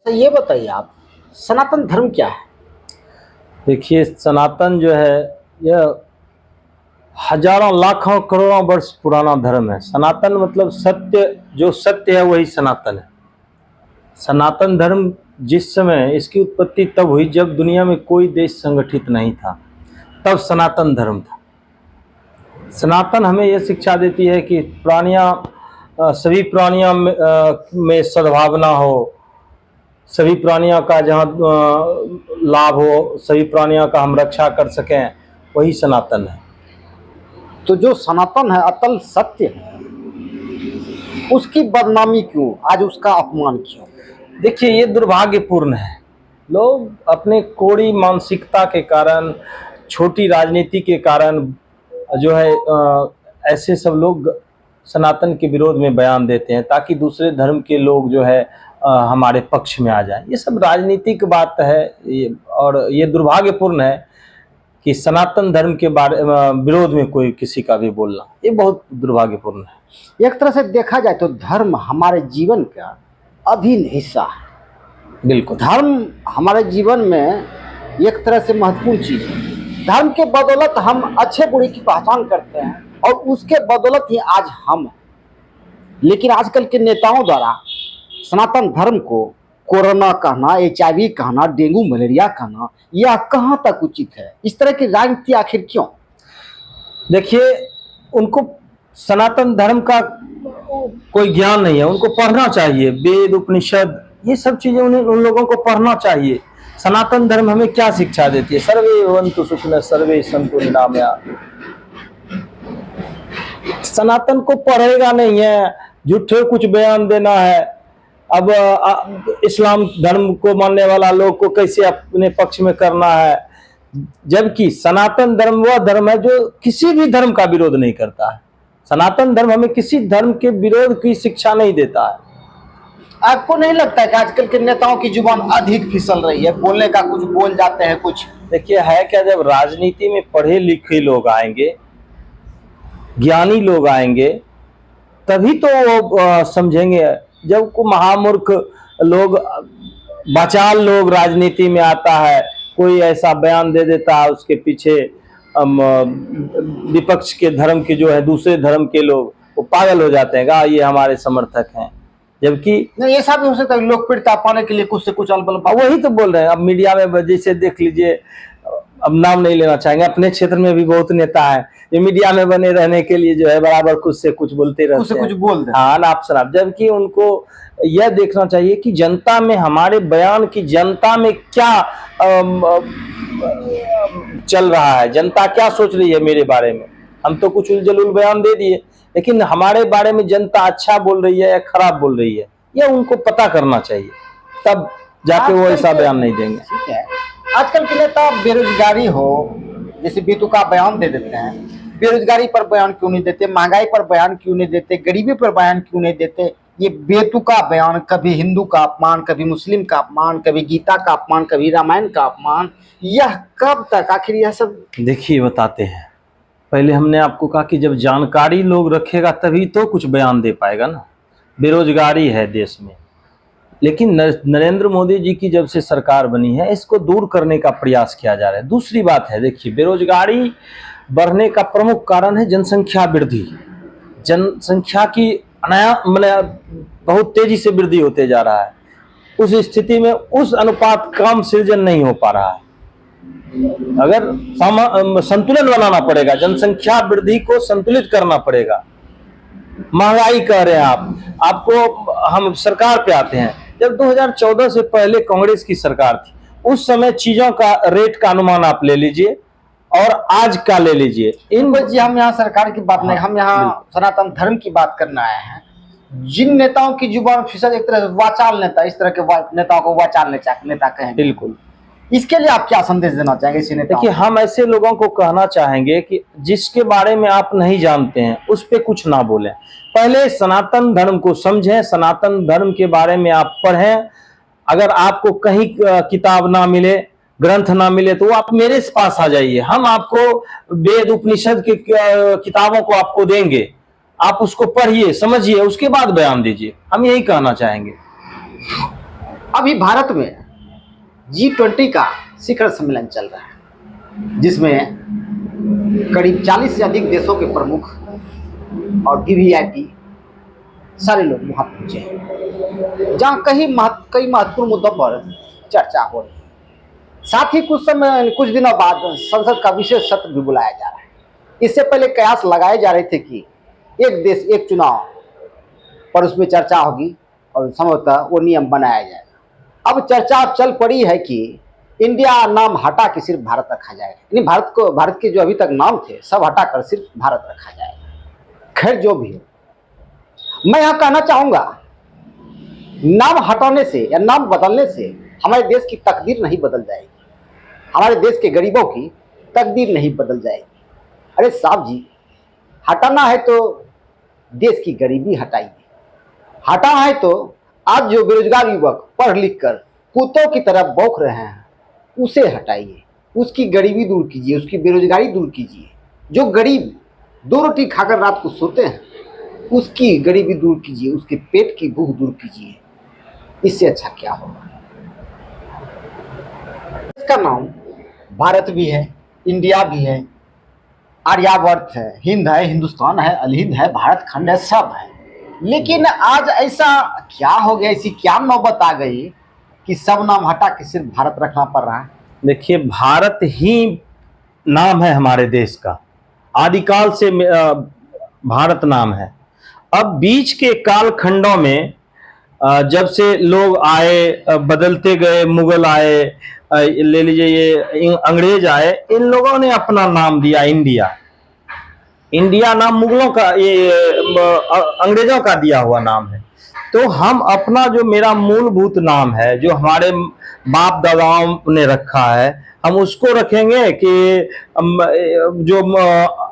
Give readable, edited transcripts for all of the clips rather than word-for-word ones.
तो ये बताइए आप, सनातन धर्म क्या है? देखिए, सनातन जो है यह हजारों लाखों करोड़ों वर्ष पुराना धर्म है। सनातन मतलब सत्य, जो सत्य है वही सनातन है। सनातन धर्म जिस समय इसकी उत्पत्ति तब हुई जब दुनिया में कोई देश संगठित नहीं था, तब सनातन धर्म था। सनातन हमें यह शिक्षा देती है कि सभी प्राणियों में सद्भावना हो, सभी प्राणियों का जहाँ लाभ हो, सभी प्राणियों का हम रक्षा कर सकें, वही सनातन है। तो जो सनातन है, अतल सत्य है, उसकी बदनामी क्यों, आज उसका अपमान क्यों? देखिए, ये दुर्भाग्यपूर्ण है। लोग अपने कोड़ी मानसिकता के कारण, छोटी राजनीति के कारण जो है ऐसे सब लोग सनातन के विरोध में बयान देते हैं ताकि दूसरे धर्म के लोग जो है हमारे पक्ष में आ जाए। ये सब राजनीतिक बात है और ये दुर्भाग्यपूर्ण है कि सनातन धर्म के विरोध में कोई किसी का भी बोलना, ये बहुत दुर्भाग्यपूर्ण है। एक तरह से देखा जाए तो धर्म हमारे जीवन का अभिन्न हिस्सा है। बिल्कुल, धर्म हमारे जीवन में एक तरह से महत्वपूर्ण चीज है। धर्म के बदौलत हम अच्छे बुरे की पहचान करते हैं और उसके बदौलत ही आज हम हैं। लेकिन आजकल के नेताओं द्वारा सनातन धर्म को कोरोना कहना, HIV कहना, डेंगू मलेरिया कहना, यह कहाँ तक उचित है? इस तरह की राजनीति आखिर क्यों? देखिए, उनको सनातन धर्म का कोई ज्ञान नहीं है। उनको पढ़ना चाहिए, वेद उपनिषद ये सब चीजें उन लोगों को पढ़ना चाहिए। सनातन धर्म हमें क्या शिक्षा देती है? सर्वे भवन्तु सुखिनः सर्वे सन्तु निरामया। सनातन को पढ़ेगा नहीं है, झूठे कुछ बयान देना है। अब इस्लाम धर्म को मानने वाला लोग को कैसे अपने पक्ष में करना है, जबकि सनातन धर्म वह धर्म है जो किसी भी धर्म का विरोध नहीं करता है। सनातन धर्म हमें किसी धर्म के विरोध की शिक्षा नहीं देता है। आपको नहीं लगता है कि आजकल के नेताओं की जुबान अधिक फिसल रही है? बोलने का कुछ बोल जाते हैं कुछ। देखिए, है क्या, जब राजनीति में पढ़े लिखे लोग आएंगे, ज्ञानी लोग आएंगे, तभी तो वो समझेंगे। जब को महामूर्ख लोग, बाचाल लोग राजनीति में आता है, कोई ऐसा बयान दे देता है, उसके पीछे विपक्ष के धर्म के जो है दूसरे धर्म के लोग वो पागल हो जाते हैं, ये हमारे समर्थक हैं। जबकि नहीं, ऐसा भी हो सकता है लोकप्रियता पाने के लिए कुछ से कुछ अलबल। वही तो बोल रहे हैं। अब मीडिया में जैसे देख लीजिए, अब नाम नहीं लेना चाहेंगे, अपने क्षेत्र में भी बहुत नेता है जो मीडिया में बने रहने के लिए जो है बराबर कुछ से कुछ बोलते रहते हैं, कुछ बोल दे। हाँ, नाप शराब। जबकि उनको यह देखना चाहिए कि जनता में, हमारे बयान की जनता में क्या चल रहा है, जनता क्या सोच रही है मेरे बारे में। हम तो कुछ उलझुल बयान दे दिए, लेकिन हमारे बारे में जनता अच्छा बोल रही है या खराब बोल रही है, यह उनको पता करना चाहिए, तब जाके वो ऐसा बयान नहीं देंगे। ठीक है, आजकल के नेता बेरोजगारी हो जैसे बेतुका बयान दे देते हैं। बेरोजगारी पर बयान क्यों नहीं देते? महंगाई पर बयान क्यों नहीं देते? गरीबी पर बयान क्यों नहीं देते? ये बेतुका बयान, कभी हिंदू का अपमान, कभी मुस्लिम का अपमान, कभी गीता का अपमान, कभी रामायण का अपमान, यह कब तक आखिर यह सब? देखिए, बताते हैं। पहले हमने आपको कहा कि जब जानकारी लोग रखेगा तभी तो कुछ बयान दे पाएगा ना। बेरोजगारी है देश में, लेकिन नरेंद्र मोदी जी की जब से सरकार बनी है, इसको दूर करने का प्रयास किया जा रहा है। दूसरी बात है, देखिए, बेरोजगारी बढ़ने का प्रमुख कारण है जनसंख्या वृद्धि। जनसंख्या की बहुत तेजी से वृद्धि होते जा रहा है। उस स्थिति में उस अनुपात काम सृजन नहीं हो पा रहा है। अगर संतुलन बनाना पड़ेगा, जनसंख्या वृद्धि को संतुलित करना पड़ेगा। महंगाई कह रहे हैं आपको, हम सरकार पे आते हैं। जब 2014 से पहले कांग्रेस की सरकार थी, उस समय चीजों का रेट का अनुमान आप ले लीजिए और आज का ले लीजिए। जी, हम यहाँ सरकार की बात नहीं, हम यहाँ सनातन धर्म की बात करने आए हैं। जिन नेताओं की जुबान फिसल, एक तरह से वाचाल नेता, इस तरह के नेताओं को वाचाल नेता कहेंगे। बिल्कुल, इसके लिए आप क्या संदेश देना चाहेंगे इसी नेताओं? देखिए, हम ऐसे लोगों को कहना चाहेंगे कि जिसके बारे में आप नहीं जानते हैं उस पे कुछ ना बोलें। पहले सनातन धर्म को समझें, सनातन धर्म के बारे में आप पढ़ें। अगर आपको कहीं किताब ना मिले, ग्रंथ ना मिले, तो आप मेरे पास आ जाइए। हम आपको वेद उपनिषद की किताबों को आपको देंगे, आप उसको पढ़िए, समझिए, उसके बाद बयान दीजिए। हम यही कहना चाहेंगे। अभी भारत में G20 का शिखर सम्मेलन चल रहा है, जिसमें करीब 40 से अधिक देशों के प्रमुख और VVIP सारे लोग वहाँ पहुँचे हैं, जहाँ कई महत्वपूर्ण मुद्दों पर चर्चा हो रही है। साथ ही कुछ दिनों बाद संसद का विशेष सत्र भी बुलाया जा रहा है। इससे पहले कयास लगाए जा रहे थे कि एक देश एक चुनाव पर उसमें चर्चा होगी और संभवतः वो नियम बनाया जाएगा। अब चर्चा चल पड़ी है कि इंडिया नाम हटा के सिर्फ भारत रखा जाएगा, यानी भारत के जो अभी तक नाम थे सब हटाकर सिर्फ भारत रखा जाएगा। खैर जो भी हो, मैं यहाँ कहना चाहूँगा, नाम हटाने से या नाम बदलने से हमारे देश की तकदीर नहीं बदल जाएगी, हमारे देश के गरीबों की तकदीर नहीं बदल जाएगी। अरे साहब जी, हटाना है तो देश की गरीबी हटाइए, हटाना है तो आज जो बेरोजगार युवक पढ़ लिख कर कुत्तों की तरह बौख रहे हैं उसे हटाइए, उसकी गरीबी दूर कीजिए, उसकी बेरोजगारी दूर कीजिए। जो गरीब 2 रोटी खाकर रात को सोते हैं उसकी गरीबी दूर कीजिए, उसके पेट की भूख दूर कीजिए। इससे अच्छा क्या होगा। इसका नाम भारत भी है, इंडिया भी है, आर्यावर्त है, हिंद है, हिंदुस्तान है, अलहिंद है, भारत खंड है, सब है। लेकिन आज ऐसा क्या हो गया, ऐसी क्या नौबत आ गई कि सब नाम हटा के सिर्फ भारत रखना पड़ रहा है। देखिए, भारत ही नाम है हमारे देश का, आदिकाल से भारत नाम है। अब बीच के कालखंडों में जब से लोग आए, बदलते गए, मुगल आए, ले लीजिए ये अंग्रेज आए, इन लोगों ने अपना नाम दिया इंडिया। इंडिया नाम मुगलों का, ये अंग्रेजों का दिया हुआ नाम है। तो हम अपना जो मेरा मूलभूत नाम है, जो हमारे बाप दादाओं ने रखा है, हम उसको रखेंगे कि जो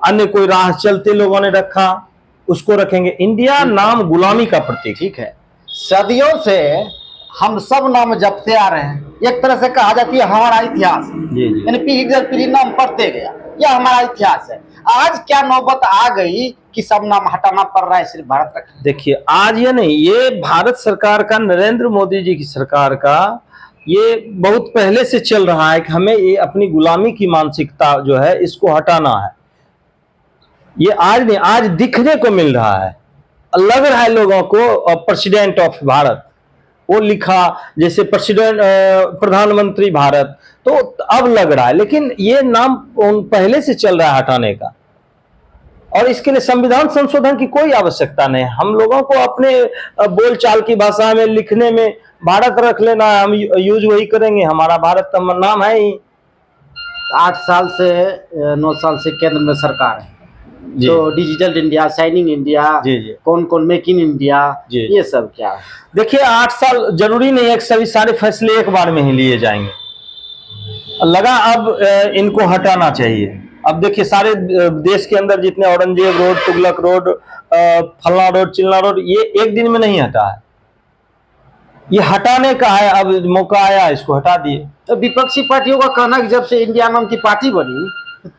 अन्य कोई राह चलते लोगों ने रखा उसको रखेंगे। इंडिया नाम गुलामी का प्रतीक। ठीक है, सदियों से हम सब नाम जपते आ रहे हैं। एक तरह से कहा जाती है हमारा इतिहास, यानी पीढ़ी दर पीढ़ी नाम पढ़ते गया, यह हमारा इतिहास है। आज क्या नौबत आ गई कि सब नाम हटाना पड़ रहा है, सिर्फ भारत रखना। देखिए, आज ये नहीं, ये भारत सरकार का, नरेंद्र मोदी जी की सरकार का ये बहुत पहले से चल रहा है कि हमें ये अपनी गुलामी की मानसिकता जो है इसको हटाना है। ये आज नहीं, आज दिखने को मिल रहा है, लग रहा है लोगों को प्रेसिडेंट ऑफ भारत वो लिखा, जैसे प्रेसिडेंट प्रधानमंत्री भारत, तो अब लग रहा है। लेकिन ये नाम पहले से चल रहा है हटाने का, और इसके लिए संविधान संशोधन की कोई आवश्यकता नहीं। हम लोगों को अपने बोलचाल की भाषा में लिखने में भारत रख लेना है, हम यूज वही करेंगे, हमारा भारत नाम है ही। 8 साल से 9 साल से केंद्र में सरकार है, तो डिजिटल इंडिया, शाइनिंग इंडिया, कौन मेक इन इंडिया, ये सब क्या है। देखिए, 8 साल जरूरी नहीं है कि सभी सारे फैसले एक बार में ही लिए जाएंगे। लगा अब इनको हटाना चाहिए। अब देखिए, सारे देश के अंदर जितने औरंगजेब रोड, तुगलक रोड, फलना रोड, चिलना रोड, ये एक दिन में नहीं हटा है, ये हटाने का है। अब मौका आया, इसको हटा दिए। तो विपक्षी पार्टियों का कहना है कि जब से इंडिया नाम की पार्टी बनी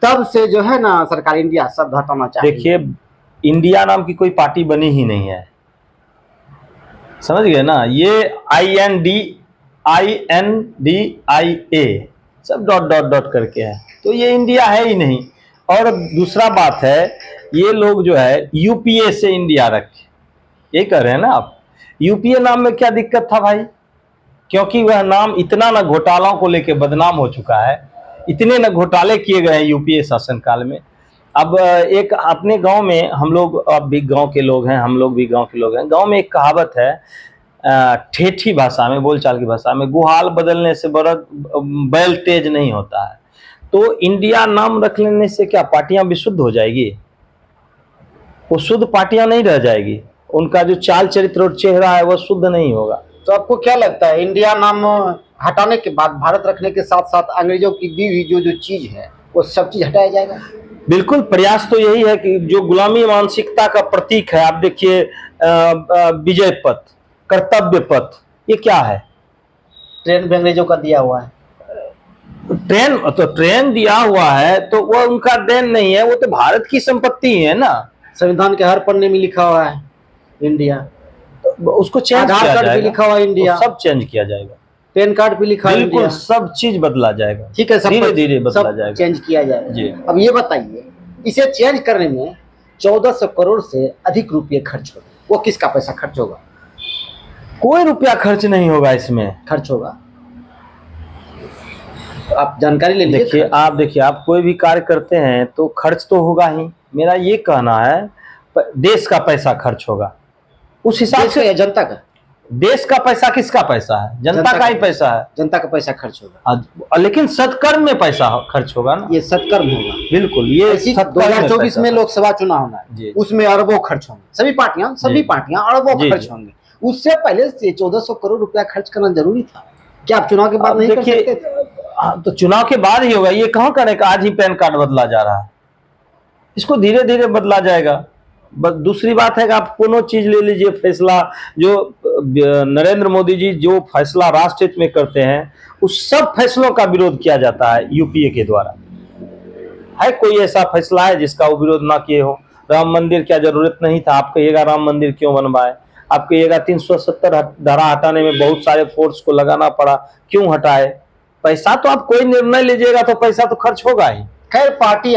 तब से जो है ना सरकार इंडिया शब्द हटाना चाहिए। देखिए, इंडिया नाम की कोई पार्टी बनी ही नहीं है, समझ गए ना। ये INDIA सब डॉट करके है, तो ये इंडिया है ही नहीं। और दूसरा बात है, ये लोग जो है UPA से इंडिया रखे, ये कह रहे हैं ना आप। UPA नाम में क्या दिक्कत था भाई, क्योंकि वह नाम इतना ना घोटालों को लेके बदनाम हो चुका है, इतने न घोटाले किए गए हैं UPA शासनकाल में। अब एक अपने गांव में, हम लोग अब भी गांव के लोग हैं, हम लोग भी गांव के लोग हैं। गांव में एक कहावत है, ठेठी भाषा में, बोलचाल की भाषा में, गुहाल बदलने से बैल तेज नहीं होता है। तो इंडिया नाम रख लेने से क्या पार्टियां विशुद्ध हो जाएगी? वो शुद्ध पार्टियां नहीं रह जाएगी, उनका जो चाल चरित्र और चेहरा है वह शुद्ध नहीं होगा। तो आपको क्या लगता है, इंडिया नाम हटाने के बाद भारत रखने के साथ साथ अंग्रेजों की दी हुई जो चीज है वो सब चीज हटाया जाएगा? बिल्कुल, प्रयास तो यही है कि जो गुलामी मानसिकता का प्रतीक है, आप देखिए विजय पथ, कर्तव्य पथ, ये क्या है? ट्रेन भी अंग्रेजों का दिया हुआ है। ट्रेन दिया हुआ है तो वो उनका देन नहीं है, वो तो भारत की संपत्ति है ना। संविधान के हर पन्ने में लिखा हुआ है इंडिया। तो उसको चेंज आधार किया कार्ड भी जाएगा, लिखा हुआ इंडिया, सब चेंज किया जाएगा, पैन कार्ड भी लिखा है बिल्कुल इंडिया। सब चीज बदला जाएगा, ठीक है, सब धीरे धीरे बदला सब जाएगा चेंज किया जाएगा जी। अब ये बताइए, इसे चेंज करने में 1400 करोड़ से अधिक रुपये खर्च होगा, वो किसका पैसा खर्च होगा? कोई रुपया खर्च नहीं होगा इसमें। खर्च होगा, आप जानकारी ले लीजिए। देखिए आप कोई भी कार्य करते हैं तो खर्च तो होगा ही, मेरा ये कहना है देश का पैसा खर्च होगा उस हिसाब से। जनता का, देश का पैसा किसका पैसा है? जनता का ही पैसा है, जनता का पैसा खर्च होगा। लेकिन सत्कर्म में पैसा खर्च होगा ना, ये सत्कर्म होगा, बिल्कुल। ये 2024 में लोकसभा चुनाव होना है, उसमें अरबों खर्च होंगे, सभी पार्टियां अरबों खर्च होंगे। उससे पहले 1400 करोड़ रुपया खर्च करना जरूरी था क्या? आप चुनाव के बाद नहीं कर सकते थे? तो चुनाव के बाद ही होगा, ये कहाँ करें आज ही पैन कार्ड बदला जा रहा है, इसको धीरे धीरे बदला जाएगा। बस दूसरी बात है कि आप कोनो चीज ले लीजिए, फैसला जो नरेंद्र मोदी जी जो फैसला राष्ट्र हित में करते हैं उस सब फैसलों का विरोध किया जाता है यूपीए के द्वारा। है कोई ऐसा फैसला है जिसका वो विरोध ना किए हो? राम मंदिर क्या जरूरत नहीं था, आप कहिएगा राम मंदिर क्यों बनवाए? आप कहिएगा 370 धारा हटाने में बहुत सारे फोर्स को लगाना पड़ा, क्यों हटाए? पैसा तो आप कोई निर्णय लीजिएगा तो पैसा तो खर्च होगा ही। खैर पार्टी